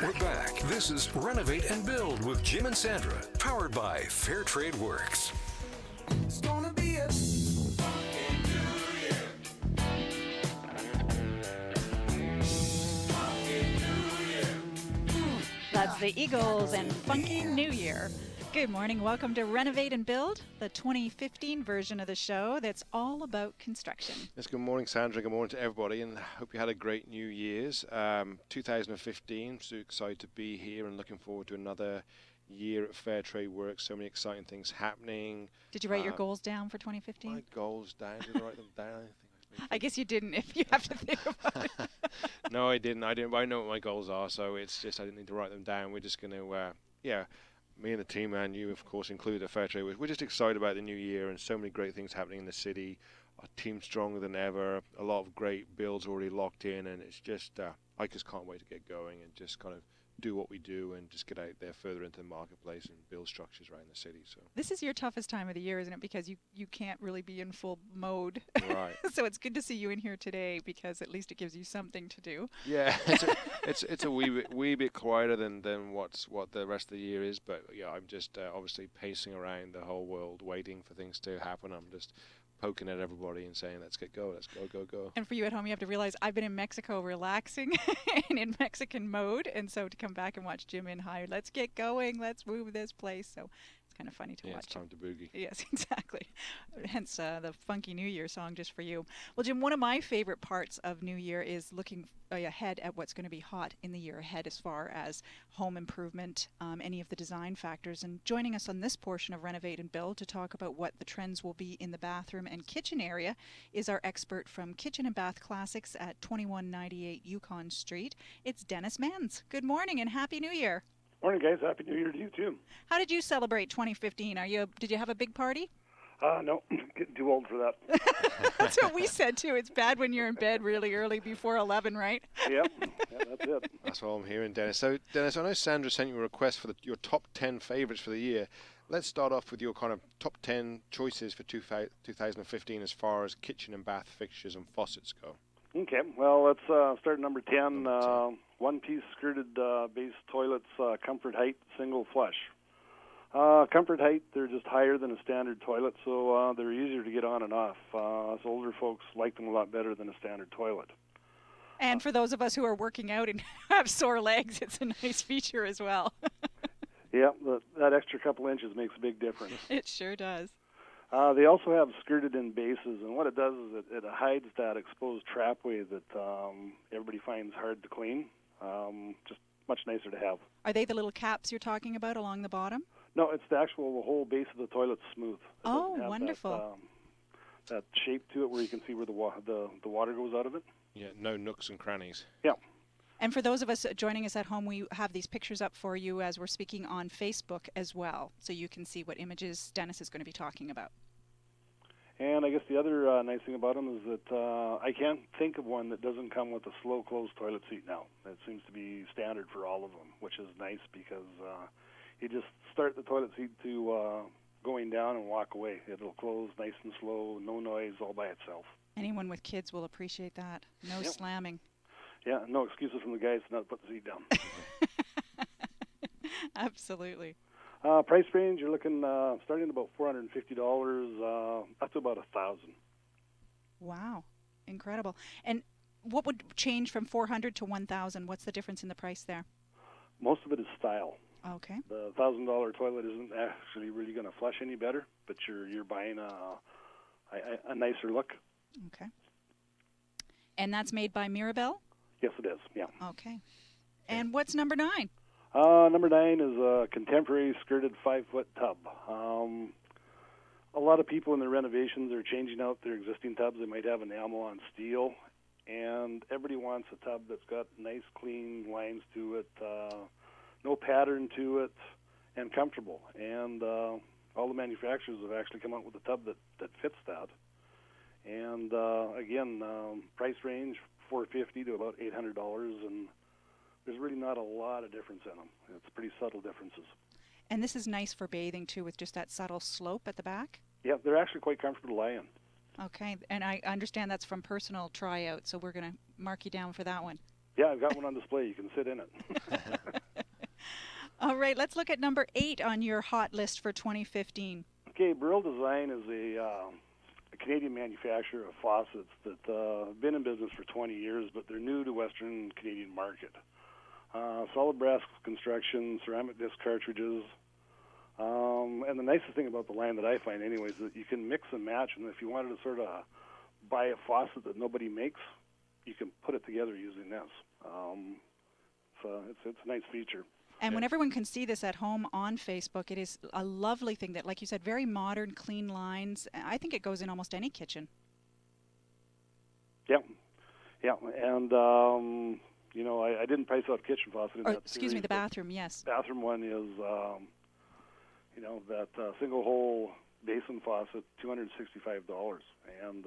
We're back. This is Renovate and Build with Jim and Sandra, powered by Fair Trade Works. It's gonna be a funky new year. Funky new year. That's the Eagles and Funky New Year. Good morning. Welcome to Renovate and Build, the 2015 version of the show that's all about construction. Yes, good morning, Sandra. Good morning to everybody, and hope you had a great New Year's. 2015, so excited to be here and looking forward to another year at Fair Trade Works. So many exciting things happening. Did you write your goals down for 2015? My goals down? Did I write them down? I guess you didn't if you have to think about it. No, I didn't. I know what my goals are, so it's just I didn't need to write them down. We're just going to, me and the team, and you, of course, included at Fair Trade Works. We're just excited about the new year and so many great things happening in the city. Our team's stronger than ever. A lot of great builds already locked in, and it's just, I just can't wait to get going and just kind of do what we do and just get out there further into the marketplace and build structures around the city. So this is your toughest time of the year, isn't it? Because you can't really be in full mode. Right. So it's good to see you in here today because at least it gives you something to do. Yeah, it's a wee bit quieter than what the rest of the year is, but yeah, I'm just obviously pacing around the whole world, waiting for things to happen. I'm just poking at everybody and saying, let's get going, let's go. And for you at home, you have to realize I've been in Mexico relaxing and in Mexican mode, and so to come back and watch Jim in high, let's get going, let's move this place. So it's kind of funny to watch. It's time to boogie. Yes, exactly. Hence the Funky New Year song just for you. Well, Jim, one of my favorite parts of New Year is looking ahead at what's going to be hot in the year ahead as far as home improvement, any of the design factors. And joining us on this portion of Renovate and Build to talk about what the trends will be in the bathroom and kitchen area is our expert from Kitchen and Bath Classics at 2198 Yukon Street. It's Dennis Menz. Good morning and Happy New Year. Morning, guys. Happy New Year to you, too. How did you celebrate 2015? Did you have a big party? No, getting too old for that. That's what we said, too. It's bad when you're in bed really early before 11, right? Yep, yeah, that's it. That's what I'm hearing, Dennis. So, Dennis, I know Sandra sent you a request for your top 10 favorites for the year. Let's start off with your kind of top 10 choices for 2015 as far as kitchen and bath fixtures and faucets go. Okay, well, let's start at number 10. One-piece skirted base toilets, comfort height, single flush. Comfort height, they're just higher than a standard toilet, so they're easier to get on and off. Us older folks like them a lot better than a standard toilet. And for those of us who are working out and have sore legs, it's a nice feature as well. Yeah, that extra couple inches makes a big difference. It sure does. They also have skirted-in bases, and what it does is it hides that exposed trapway that everybody finds hard to clean. Just much nicer to have. Are they the little caps you're talking about along the bottom? No, it's the whole base of the toilet's smooth. Oh, wonderful. That shape to it where you can see where the water goes out of it. Yeah, no nooks and crannies. Yeah. And for those of us joining us at home, we have these pictures up for you as we're speaking on Facebook as well, so you can see what images Dennis is going to be talking about. And I guess the other nice thing about them is that I can't think of one that doesn't come with a slow close toilet seat now. That seems to be standard for all of them, which is nice because you just start the toilet seat to going down and walk away. It'll close nice and slow, no noise, all by itself. Anyone with kids will appreciate that. No slamming. Yeah, no excuses from the guys to not put the seat down. Absolutely. Price range, you're looking starting at about $450 up to about $1,000. Wow, incredible. And what would change from $400 to $1,000? What's the difference in the price there? Most of it is style. Okay. The $1,000 toilet isn't actually really going to flush any better, but you're buying a nicer look. Okay. And that's made by Mirabelle? Yes, it is. Yeah. Okay. And what's number 9? Number 9 is a contemporary skirted 5-foot tub. A lot of people in their renovations are changing out their existing tubs. They might have enamel on steel, and everybody wants a tub that's got nice, clean lines to it, no pattern to it, and comfortable. And all the manufacturers have actually come out with a tub that fits that. And again, price range $450 to about $800, and there's really not a lot of difference in them. It's pretty subtle differences. And this is nice for bathing, too, with just that subtle slope at the back? Yeah, they're actually quite comfortable to lie in. Okay, and I understand that's from personal tryout, so we're going to mark you down for that one. Yeah, I've got one on display. You can sit in it. All right, let's look at number 8 on your hot list for 2015. Okay, Brill Design is a Canadian manufacturer of faucets that have been in business for 20 years, but they're new to Western Canadian market. Solid brass construction, ceramic disc cartridges, and the nicest thing about the line that I find anyways is that you can mix and match, and if you wanted to sort of buy a faucet that nobody makes, you can put it together using this. So it's a nice feature. And when everyone can see this at home on Facebook, it is a lovely thing that, like you said, very modern, clean lines. I think it goes in almost any kitchen. Yeah, and you know, I didn't price out kitchen faucet in that excuse me, series, the bathroom, yes. Bathroom one is, you know, that single-hole basin faucet, $265, and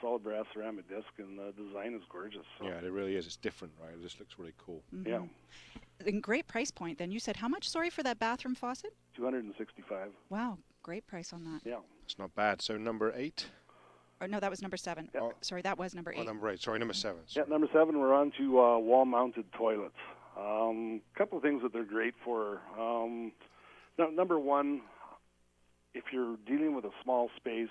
solid brass ceramic disc, and the design is gorgeous. So. Yeah, it really is. It's different, right? It just looks really cool. Mm-hmm. Yeah. And great price point. Then you said how much? Sorry, for that bathroom faucet? $265. Wow, great price on that. Yeah. It's not bad. So number 8. Or no, that was number 7. Yeah. Sorry, that was number 8. Oh, number 8. Sorry, number 7. Sorry. Yeah, number 7. We're on to wall-mounted toilets. Couple of things that they're great for. Number 1, if you're dealing with a small space,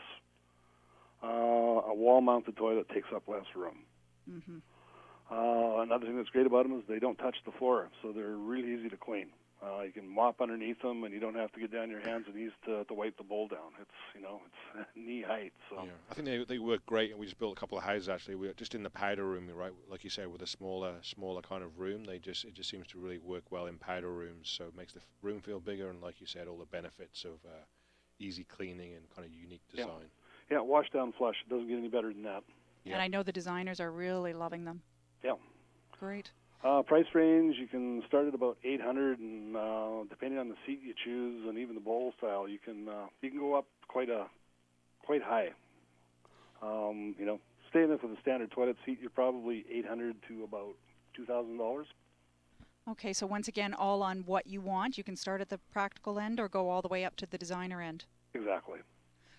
a wall-mounted toilet takes up less room. Mm-hmm. Another thing that's great about them is they don't touch the floor, so they're really easy to clean. You can mop underneath them, and you don't have to get down your hands and knees to wipe the bowl down. It's knee height. So yeah, I think they work great, and we just built a couple of houses actually. We're just in the powder room, right? Like you said, with a smaller kind of room, it just seems to really work well in powder rooms. So it makes the room feel bigger, and like you said, all the benefits of easy cleaning and kind of unique design. Yeah, wash down flush. It doesn't get any better than that. Yeah. And I know the designers are really loving them. Yeah. Great. Price range, you can start at about $800, and depending on the seat you choose and even the bowl style, you can go up quite high. You know, staying with a standard toilet seat, you're probably $800 to about $2,000. Okay, so once again, all on what you want. You can start at the practical end or go all the way up to the designer end. Exactly.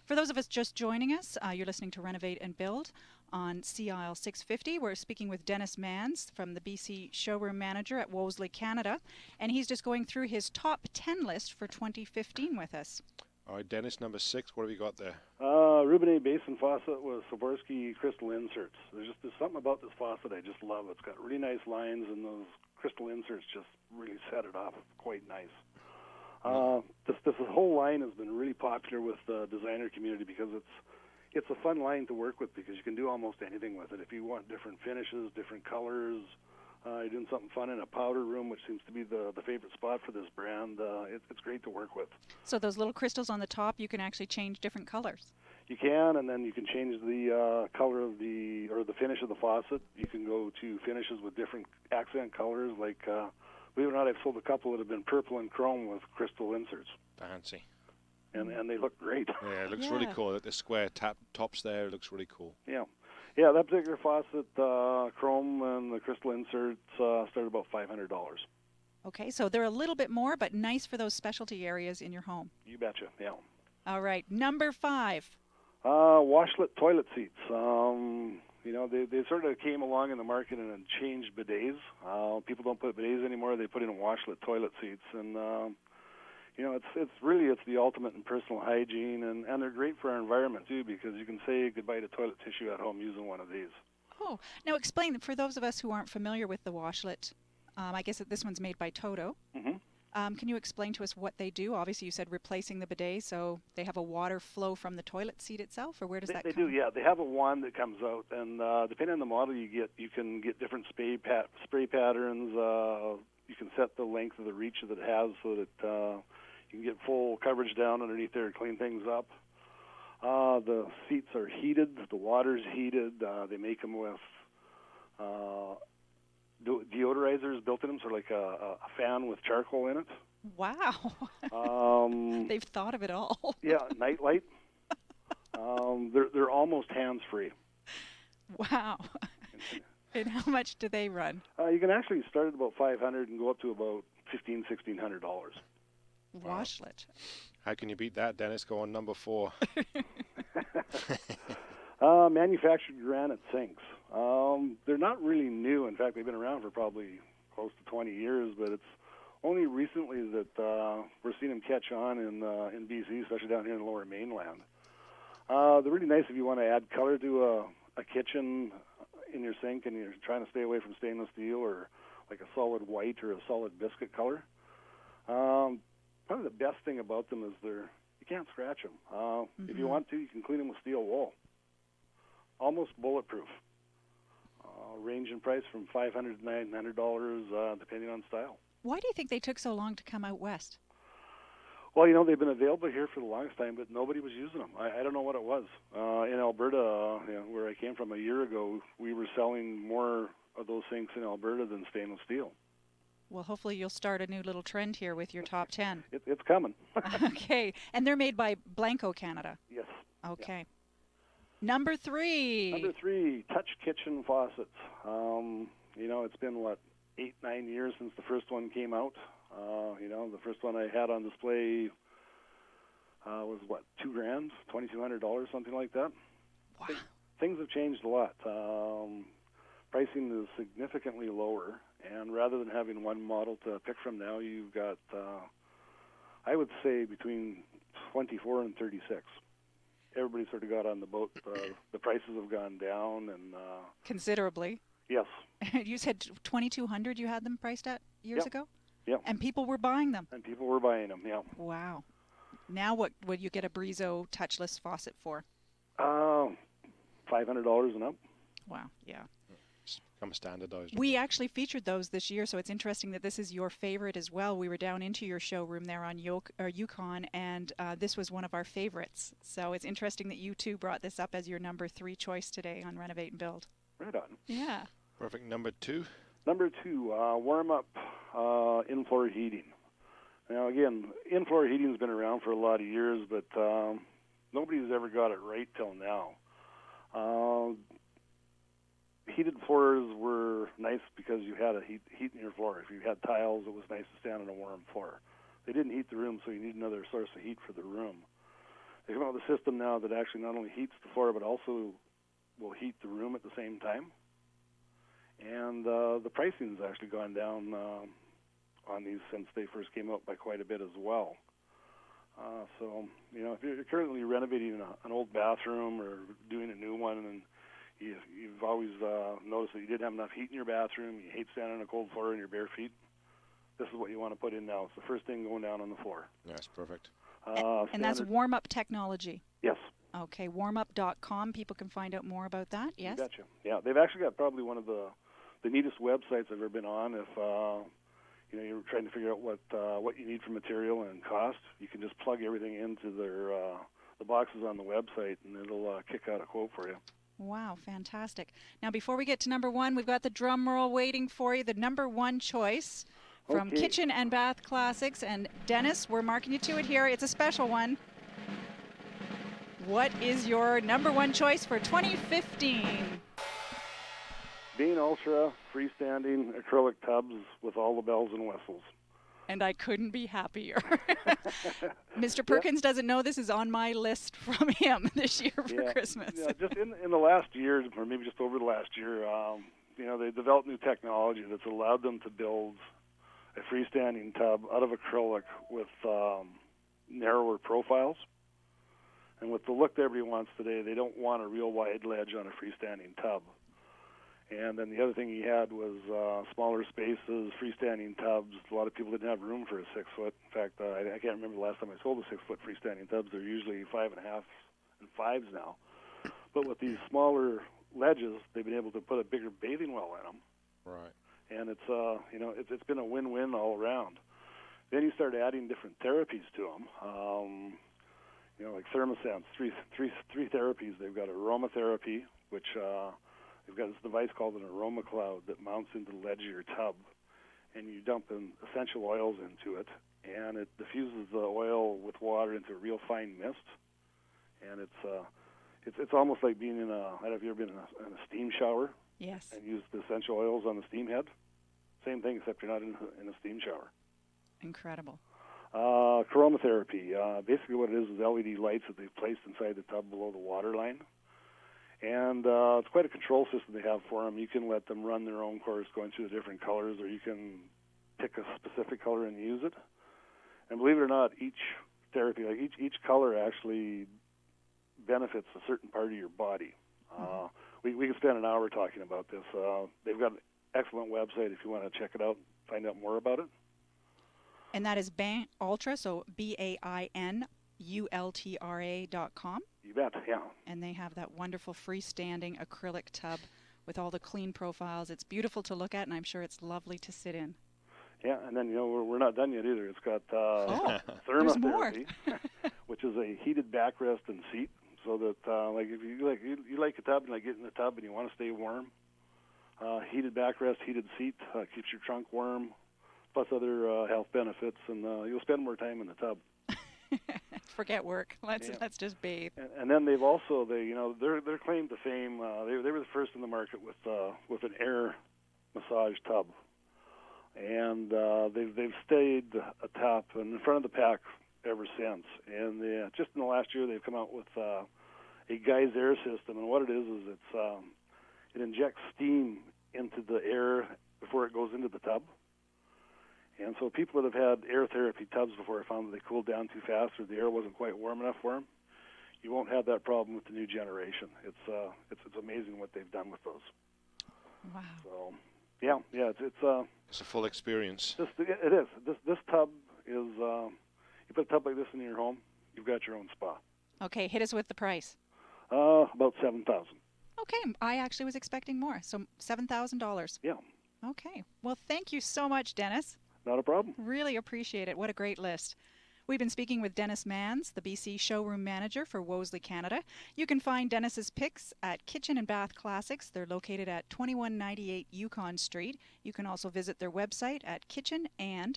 For those of us just joining us, you're listening to Renovate and Build on CIL 650. We're speaking with Dennis Manns from the BC showroom manager at Wolseley, Canada, and he's just going through his top 10 list for 2015 with us. All right, Dennis, number 6. What have you got there? Rubenet basin faucet with Swarovski crystal inserts. There's something about this faucet I just love. It's got really nice lines, and those crystal inserts just really set it off quite nice. This whole line has been really popular with the designer community because it's a fun line to work with because you can do almost anything with it. If you want different finishes, different colors, you're doing something fun in a powder room, which seems to be the favorite spot for this brand, it's great to work with. So those little crystals on the top, you can actually change different colors. You can, and then you can change the color of the finish of the faucet. You can go to finishes with different accent colors, like believe it or not, I've sold a couple that have been purple and chrome with crystal inserts. Fancy. And they look great. Yeah, it looks really cool. The square tops there, it looks really cool. Yeah. Yeah, that particular faucet, chrome and the crystal inserts start about $500. Okay, so they're a little bit more, but nice for those specialty areas in your home. You betcha, yeah. All right, number 5. Washlet toilet seats. You know, they sort of came along in the market and changed bidets. People don't put bidets anymore. They put in washlet toilet seats. And, you know, it's the ultimate in personal hygiene. And they're great for our environment, too, because you can say goodbye to toilet tissue at home using one of these. Oh, now explain, for those of us who aren't familiar with the washlet, I guess that this one's made by Toto. Mm-hmm. Can you explain to us what they do? Obviously, you said replacing the bidet, so they have a water flow from the toilet seat itself, or where does that come? They do, yeah. They have a wand that comes out, and depending on the model you get, you can get different spray patterns. You can set the length of the reach that it has so that you can get full coverage down underneath there and clean things up. The seats are heated. The water's heated. They make them with deodorizers built in them, sort of like a fan with charcoal in it. Wow. They've thought of it all. Yeah, night light. They're almost hands-free. Wow. And how much do they run? You can actually start at about $500 and go up to about $1,600. Washlet. How can you beat that, Dennis? Go on number 4. Manufactured granite sinks. They're not really new. In fact, they've been around for probably close to 20 years, but it's only recently that we're seeing them catch on in BC, especially down here in the lower mainland. They're really nice if you want to add color to a kitchen in your sink and you're trying to stay away from stainless steel or like a solid white or a solid biscuit color. Probably the best thing about them is you can't scratch them. If you want to, you can clean them with steel wool. Almost bulletproof. Range in price from $500 to $900, depending on style. Why do you think they took so long to come out west? Well, they've been available here for the longest time, but nobody was using them. I don't know what it was. In Alberta, where I came from a year ago, we were selling more of those sinks in Alberta than stainless steel. Well, hopefully you'll start a new little trend here with your top 10. It's coming. Okay. And they're made by Blanco Canada? Yes. Okay. Yeah. Number 3. Number 3, touch kitchen faucets. It's been, 8-9 years since the first one came out. The first one I had on display was, $2,000, $2,200, something like that. Wow. Things have changed a lot. Pricing is significantly lower, and rather than having one model to pick from now, you've got, I would say, between 24 and 36. Everybody sort of got on the boat. The prices have gone down, and considerably. Yes. You said 2,200 you had them priced at years ago? Yeah. And people were buying them? And people were buying them, yeah. Wow. Now what would you get a Brizo touchless faucet for? $500 and up. Wow, yeah. It's become standardized. We actually featured those this year, so it's interesting that this is your favorite as well. We were down into your showroom there on Yukon, and this was one of our favorites. So it's interesting that you two brought this up as your number 3 choice today on Renovate and Build. Right on. Yeah. Perfect. Number 2? Number 2, warm-up in-floor heating. Now, again, in-floor heating's been around for a lot of years, but nobody's ever got it right till now. Heated floors were nice because you had a heat in your floor. If you had tiles, it was nice to stand on a warm floor. They didn't heat the room, so you need another source of heat for the room. They come out with a system now that actually not only heats the floor, but also will heat the room at the same time. And the pricing has actually gone down on these since they first came out by quite a bit as well. So, if you're currently renovating an old bathroom or doing a new one, and you've always noticed that you didn't have enough heat in your bathroom, you hate standing on a cold floor in your bare feet, this is what you want to put in now. It's the first thing going down on the floor. That's perfect. And that's warm-up technology? Yes. Okay, warmup.com. People can find out more about that, yes? You betcha. Yeah, they've actually got probably one of the neatest websites I've ever been on. If you're trying to figure out what you need for material and cost, you can just plug everything into the boxes on the website, and it'll kick out a quote for you. Wow, fantastic. Now, before we get to number 1, we've got the drum roll waiting for you, the number 1 choice from Kitchen and Bath Classics. And Dennis, we're marking you to it here. It's a special one. What is your number 1 choice for 2015? Bean Ultra freestanding acrylic tubs with all the bells and whistles. And I couldn't be happier. Mr. Perkins doesn't know this is on my list from him this year for Christmas. Yeah, just in the last year, or maybe just over the last year, they developed new technology that's allowed them to build a freestanding tub out of acrylic with narrower profiles. And with the look that everybody wants today, they don't want a real wide ledge on a freestanding tub. And then the other thing he had was smaller spaces, freestanding tubs. A lot of people didn't have room for a 6-foot. In fact, I can't remember the last time I sold a 6-foot freestanding tubs. They're usually 5.5 and 5s now. But with these smaller ledges, they've been able to put a bigger bathing well in them. Right. And it's been a win-win all around. Then you start adding different therapies to them. Like ThermoSense, three therapies. They've got aromatherapy, which they've got this device called an aroma cloud that mounts into the ledge of your tub, and you dump in essential oils into it, and it diffuses the oil with water into a real fine mist. And it's almost like being in I don't know if you've ever been in a steam shower. Yes. And used the essential oils on the steam head. Same thing, except you're not in a steam shower. Incredible. Aromatherapy. Basically what it is LED lights that they've placed inside the tub below the water line. And it's quite a control system they have for them. You can let them run their own course going through the different colors, or you can pick a specific color and use it. And believe it or not, each therapy, like each color actually benefits a certain part of your body. We can spend an hour talking about this. They've got an excellent website if you want to check it out, find out more about it. And that is Bain Ultra, so BAINULTRA.com. You bet, yeah. And they have that wonderful freestanding acrylic tub with all the clean profiles. It's beautiful to look at, and I'm sure it's lovely to sit in. Yeah, and then, we're not done yet either. It's got thermotherapy, which is a heated backrest and seat, so that, like, if you like a tub and get in the tub and you want to stay warm, heated backrest, heated seat keeps your trunk warm, plus other health benefits, and you'll spend more time in the tub. Forget work. Let's just bathe. And then they've also their claim to fame. They were the first in the market with an air massage tub, and they've stayed atop and in front of the pack ever since. And just in the last year, they've come out with a Guy's air system. And what it is it injects steam into the air before it goes into the tub. And so people that have had air therapy tubs before have found that they cooled down too fast or the air wasn't quite warm enough for them. You won't have that problem with the new generation. It's amazing what they've done with those. Wow. So, yeah, it's a full experience. It is. This tub is. You put a tub like this in your home, you've got your own spa. Okay, hit us with the price. About $7,000. Okay, I actually was expecting more. So $7,000. Yeah. Okay. Well, thank you so much, Dennis. Not a problem. Really appreciate it. What a great list. We've been speaking with Dennis Manns, the BC showroom manager for Wolseley, Canada. You can find Dennis's picks at Kitchen and Bath Classics. They're located at 2198 Yukon Street. You can also visit their website at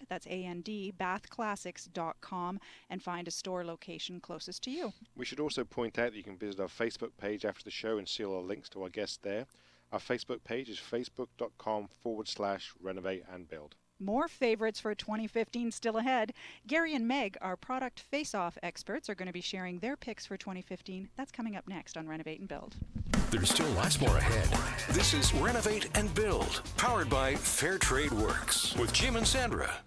that's A-N-D, bathclassics.com and find a store location closest to you. We should also point out that you can visit our Facebook page after the show and see all our links to our guests there. Our Facebook page is facebook.com/renovateandbuild. More favorites for 2015 still ahead. Gary and Meg, our product face-off experts, are going to be sharing their picks for 2015. That's coming up next on Renovate and Build. There's still lots more ahead. This is Renovate and Build, powered by Fair Trade Works with Jim and Sandra.